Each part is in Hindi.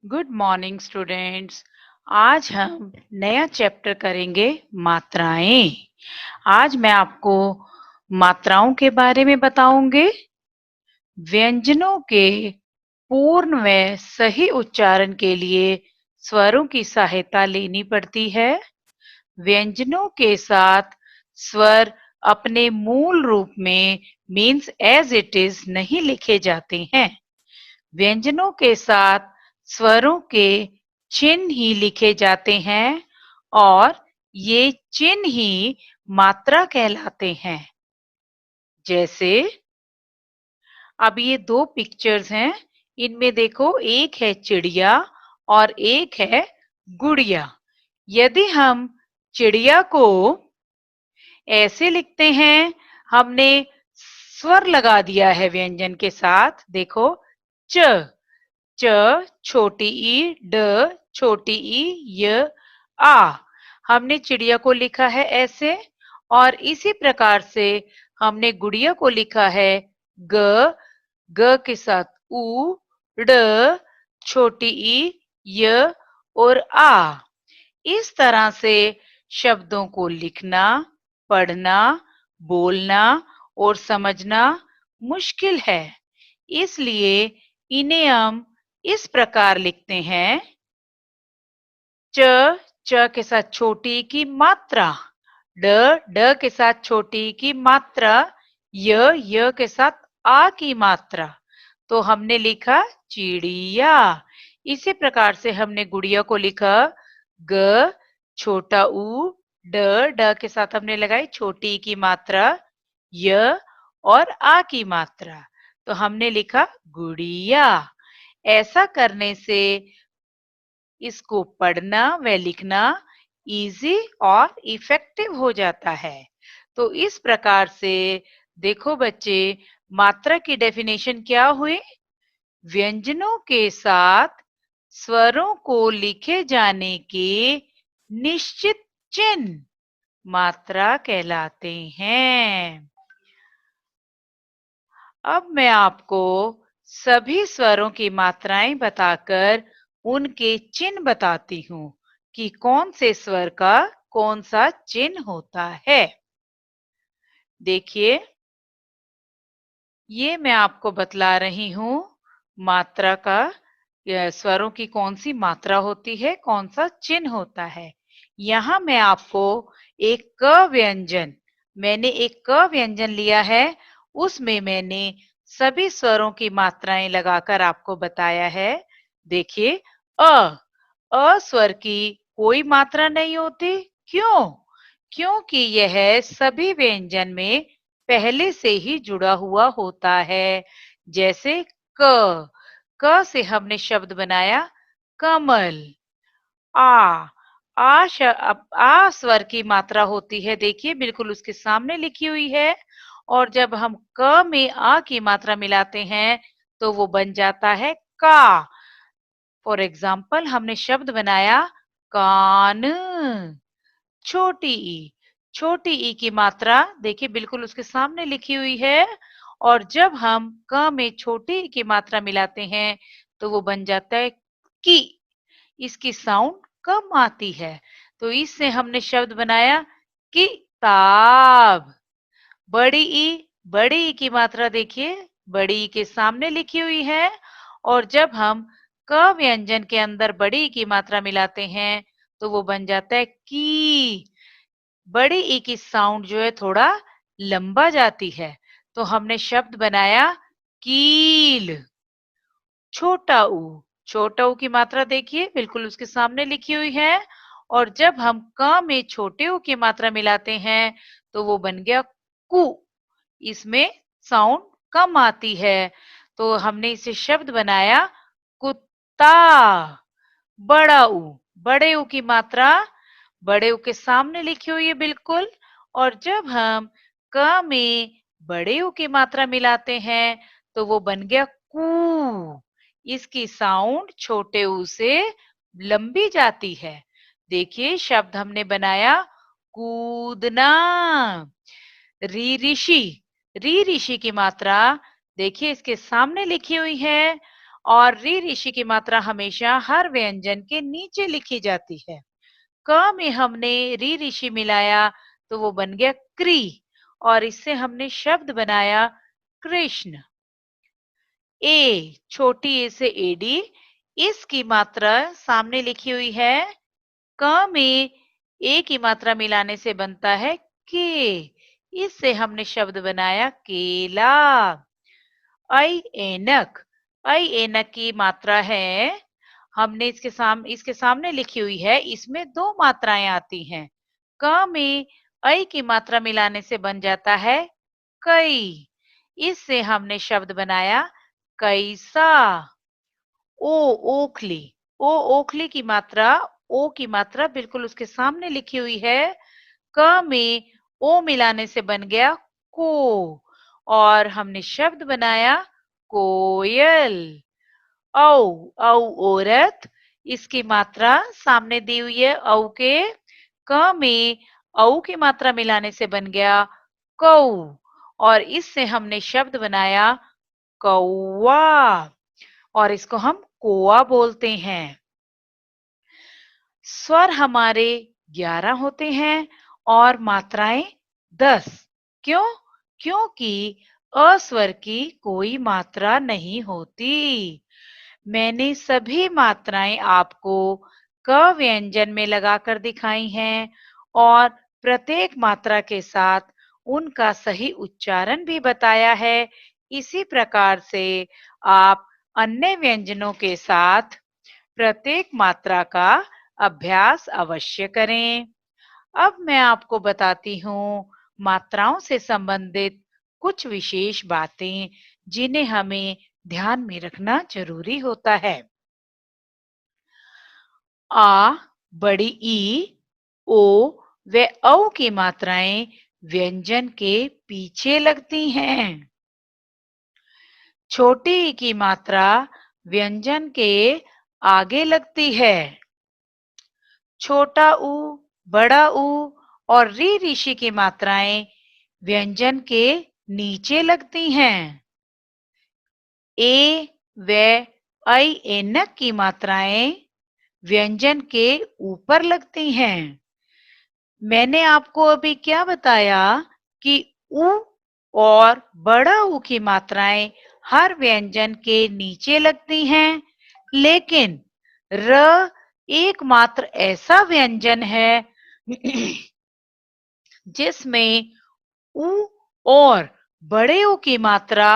Good morning students. आज हम नया चैप्टर करेंगे मात्राएं। आज मैं आपको मात्राओं के बारे में बताऊंगी। व्यंजनों के पूर्ण व सही उच्चारण के लिए स्वरों की सहायता लेनी पड़ती है। व्यंजनों के साथ स्वर अपने मूल रूप में मीन्स एज इट इज नहीं लिखे जाते हैं। व्यंजनों के साथ स्वरों के चिन्ह ही लिखे जाते हैं और ये चिन्ह ही मात्रा कहलाते हैं। जैसे अब ये दो पिक्चर्स हैं, इनमें देखो एक है चिड़िया और एक है गुड़िया। यदि हम चिड़िया को ऐसे लिखते हैं, हमने स्वर लगा दिया है व्यंजन के साथ। देखो च, च छोटी ई, ड छोटी ई, य आ। हमने चिड़िया को लिखा है ऐसे, और इसी प्रकार से हमने गुड़िया को लिखा है ग, ग के साथ उ, ड छोटी ई, य और आ। इस तरह से शब्दों को लिखना, पढ़ना, बोलना और समझना मुश्किल है। इसलिए इन्हें हम इस प्रकार लिखते हैं। च, च के साथ छोटी की मात्रा, ड, ड के साथ छोटी की मात्रा, य के साथ आ की मात्रा। तो हमने लिखा चिड़िया। इसी प्रकार से हमने गुड़िया को लिखा ग छोटा उ, ड के साथ हमने लगाई छोटी की मात्रा, य और आ की मात्रा। तो हमने लिखा गुड़िया। ऐसा करने से इसको पढ़ना व लिखना इजी और इफेक्टिव हो जाता है। तो इस प्रकार से देखो बच्चे, मात्रा की डेफिनेशन क्या हुई? व्यंजनों के साथ स्वरों को लिखे जाने के निश्चित चिन्ह मात्रा कहलाते हैं। अब मैं आपको सभी स्वरों की मात्राएं बताकर उनके चिन्ह बताती हूँ कि कौन से स्वर का कौन सा चिन्ह होता है। देखिए, ये मैं आपको बतला रही हूँ मात्रा का, स्वरों की कौन सी मात्रा होती है, कौन सा चिन्ह होता है। यहाँ मैं आपको एक क व्यंजन, मैंने एक क व्यंजन लिया है, उसमें मैंने सभी स्वरों की मात्राएं लगाकर आपको बताया है। देखिए अ स्वर की कोई मात्रा नहीं होती। क्यों? क्योंकि यह सभी व्यंजन में पहले से ही जुड़ा हुआ होता है। जैसे क से हमने शब्द बनाया कमल। आ आ स्वर की मात्रा होती है, देखिए बिल्कुल उसके सामने लिखी हुई है। और जब हम क में आ की मात्रा मिलाते हैं तो वो बन जाता है का। फॉर एग्जाम्पल हमने शब्द बनाया कान। छोटी ई की मात्रा देखिए बिल्कुल उसके सामने लिखी हुई है। और जब हम क में छोटी ई की मात्रा मिलाते हैं तो वो बन जाता है की। इसकी साउंड कम आती है, तो इससे हमने शब्द बनाया किताब। बड़ी ई की मात्रा देखिए बड़ी ई के सामने लिखी हुई है। और जब हम क व्यंजन के अंदर बड़ी ई की मात्रा मिलाते हैं तो वो बन जाता है की। बड़ी ई की साउंड जो है थोड़ा लंबा जाती है, तो हमने शब्द बनाया कील। छोटा ऊ की मात्रा देखिए बिल्कुल उसके सामने लिखी हुई है। और जब हम क में छोटे ऊ की मात्रा मिलाते हैं तो वो बन गया कु। इसमें साउंड कम आती है, तो हमने इसे शब्द बनाया कुत्ता। बड़े ऊ की मात्रा बड़े ऊ के सामने लिखी हुई है बिल्कुल। और जब हम क में बड़े ऊ की मात्रा मिलाते हैं तो वो बन गया कू। इसकी साउंड छोटे ऊ से लंबी जाती है। देखिए शब्द हमने बनाया कूदना। री ऋषि, री ऋषि की मात्रा देखिए इसके सामने लिखी हुई है। और री ऋषि की मात्रा हमेशा हर व्यंजन के नीचे लिखी जाती है। क में हमने री ऋषि मिलाया तो वो बन गया क्री और इससे हमने शब्द बनाया कृष्ण। ए, छोटी ए से एडी, इसकी मात्रा सामने लिखी हुई है। क में ए की मात्रा मिलाने से बनता है के, इससे हमने शब्द बनाया केला। ऐ ऐनक, ऐ ऐनक की मात्रा है, हमने इसके सामने लिखी हुई है, इसमें दो मात्राएं आती हैं। क में ऐ की मात्रा मिलाने से बन जाता है कई, इससे हमने शब्द बनाया कैसा। ओ, ओखली, ओ ओखली की मात्रा, ओ की मात्रा बिल्कुल उसके सामने लिखी हुई है। क में ओ मिलाने से बन गया को और हमने शब्द बनाया कोयल। औ, औ औरत, इसकी मात्रा सामने दी हुई है औ के। क में औ की मात्रा मिलाने से बन गया कौ और इससे हमने शब्द बनाया कौवा और इसको हम कोआ बोलते हैं। स्वर हमारे 11 होते हैं और मात्राएं 10। क्यों? क्योंकि अस्वर की कोई मात्रा नहीं होती। मैंने सभी मात्राएं आपको क व्यंजन में लगाकर दिखाई हैं और प्रत्येक मात्रा के साथ उनका सही उच्चारण भी बताया है। इसी प्रकार से आप अन्य व्यंजनों के साथ प्रत्येक मात्रा का अभ्यास अवश्य करें। अब मैं आपको बताती हूँ मात्राओं से संबंधित कुछ विशेष बातें जिन्हें हमें ध्यान में रखना जरूरी होता है। आ, बड़ी ई, ओ व औ की मात्राएं व्यंजन के पीछे लगती हैं। छोटी ई की मात्रा व्यंजन के आगे लगती है। छोटा ऊ, बड़ा ऊ और री ऋषि की मात्राएं व्यंजन के नीचे लगती हैं। ए व ऐ ऐनक की मात्राएं व्यंजन के ऊपर लगती हैं। मैंने आपको अभी क्या बताया कि ऊ और बड़ा ऊ की मात्राएं हर व्यंजन के नीचे लगती हैं, लेकिन र एकमात्र ऐसा व्यंजन है जिसमें ऊ और बड़े ऊ की मात्रा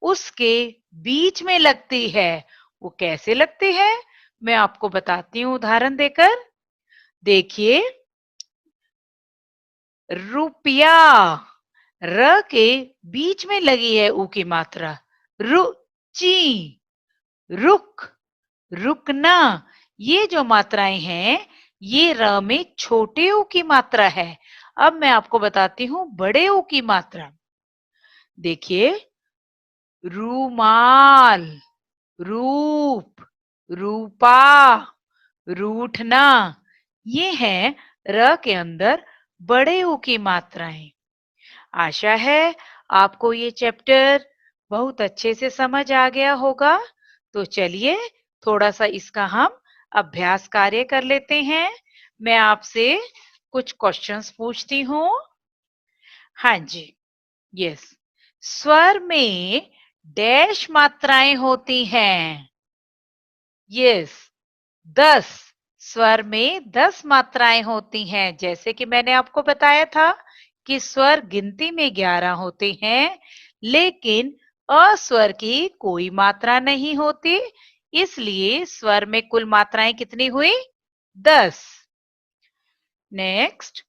उसके बीच में लगती है। वो कैसे लगती है? मैं आपको बताती हूँ उदाहरण देकर। देखिए, रुपया, र के बीच में लगी है ऊ की मात्रा। रुचि, रुक, रुकना, ये जो मात्राएं हैं ये र में छोटे ऊ की मात्रा है। अब मैं आपको बताती हूँ बड़े ऊ की मात्रा। देखिए, रूमाल, रूप, रूपा, रूठना, ये हैं र के अंदर बड़े ऊ की मात्राएं। आशा है आपको ये चैप्टर बहुत अच्छे से समझ आ गया होगा। तो चलिए थोड़ा सा इसका हम अभ्यास कार्य कर लेते हैं। मैं आपसे कुछ क्वेश्चंस पूछती हूँ। हाँ जी, यस। स्वर में डैश मात्राएं होती हैं। यस, 10। स्वर में 10 मात्राएं होती हैं। जैसे कि मैंने आपको बताया था कि स्वर गिनती में 11 होते हैं, लेकिन अस्वर की कोई मात्रा नहीं होती, इसलिए स्वर में कुल मात्राएं कितनी हुई? 10। नेक्स्ट,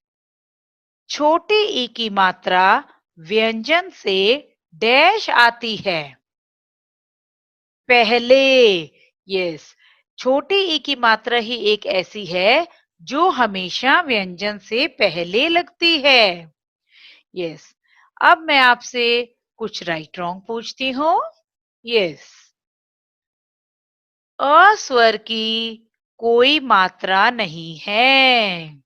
छोटी ई की मात्रा व्यंजन से डैश आती है। पहले, यस, छोटी ई की मात्रा ही एक ऐसी है जो हमेशा व्यंजन से पहले लगती है। यस, अब मैं आपसे कुछ राइट रॉन्ग पूछती हूँ। यस, अस्वर की कोई मात्रा नहीं है।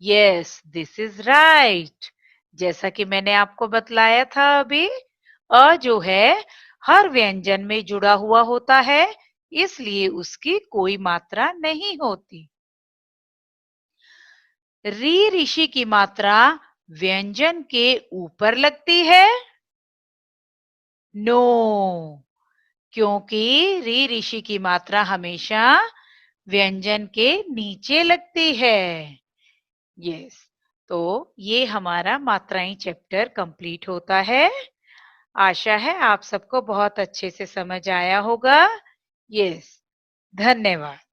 Yes, this is right. जैसा कि मैंने आपको बतलाया था अभी, अ जो है हर व्यंजन में जुड़ा हुआ होता है, इसलिए उसकी कोई मात्रा नहीं होती। री ऋषि की मात्रा व्यंजन के ऊपर लगती है? नो, क्योंकि री ऋषि की मात्रा हमेशा व्यंजन के नीचे लगती है। यस, तो ये हमारा मात्राएं चैप्टर कंप्लीट होता है। आशा है आप सबको बहुत अच्छे से समझ आया होगा। यस, धन्यवाद।